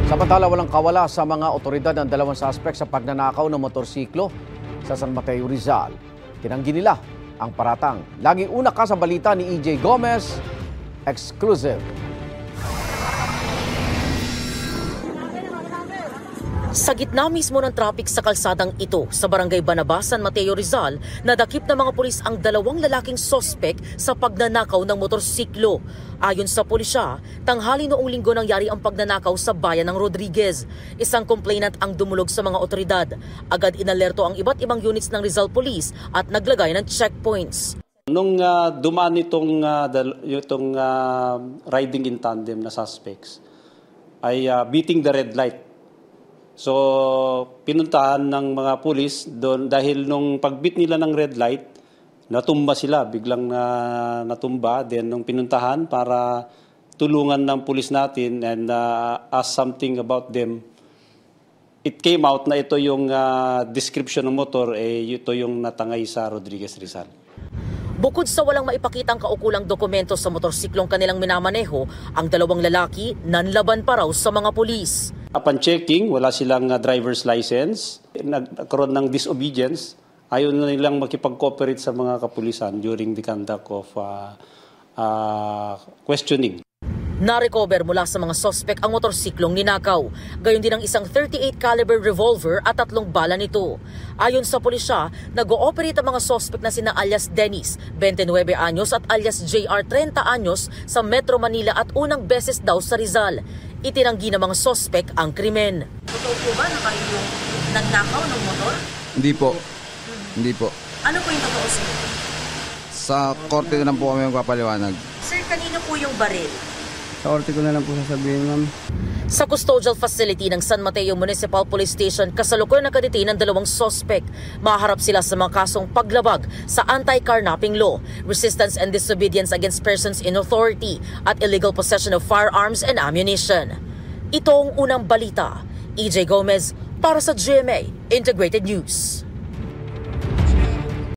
Samantala, walang kawala sa mga otoridad ng dalawang suspect sa pagnanakaw ng motorsiklo sa San Mateo, Rizal. Tinanggi nila ang paratang. Laging una ka sa balita ni EJ Gomez, exclusive. Sa gitna mismo ng traffic sa kalsadang ito sa Barangay Banaba, San Mateo, Rizal, nadakip ng mga pulis ang dalawang lalaking sospek sa pagnanakaw ng motorsiklo. Ayon sa pulisya, tanghali noong linggo nangyari ang pagnanakaw sa bayan ng Rodriguez. Isang complainant ang dumulog sa mga otoridad. Agad inalerto ang iba't ibang units ng Rizal Police at naglagay ng checkpoints. Nung dumaan itong riding in tandem na suspects, ay beating the red light. So, pinuntahan ng mga pulis doon dahil nung pagbit nila ng red light, natumba sila, biglang natumba. Then nung pinuntahan para tulungan ng pulis natin and ask something about them, it came out na ito yung description ng motor, ito yung natangay sa Rodriguez, Rizal. Bukod sa walang maipakitang kaukulang dokumento sa motorsiklong kanilang minamaneho, ang dalawang lalaki nanlaban pa raw sa mga pulis. Upon checking, wala silang driver's license. Nagkaroon ng disobedience. Ayaw na nilang makipag-cooperate sa mga kapulisan during the conduct of questioning. Na-recover mula sa mga sospek ang motorsiklong ninakaw. Gayon din ang isang 38 caliber revolver at 3 bala nito. Ayon sa pulisya, nag-ooperate ang mga sospek na sina alias Dennis, 29 anyos at alias JR, 30 anyos sa Metro Manila at unang beses daw sa Rizal. Itinanggi ng mga sospek ang krimen. Totoo po ba na kayo yung nagnakaw ng motor? Hindi po. Hindi po. Ano po yung totoo, sir? Sa korte na lang po kami magpapaliwanag. Sir, kanino po yung baril? Sa korte ko na lang po sasabihin, ma'am. Sa custodial facility ng San Mateo Municipal Police Station, kasalukuyan nakadetain ng dalawang sospek. Maharap sila sa mga kasong paglabag sa anti-carnapping law, resistance and disobedience against persons in authority, at illegal possession of firearms and ammunition. Ito ang unang balita. EJ Gomez para sa GMA Integrated News.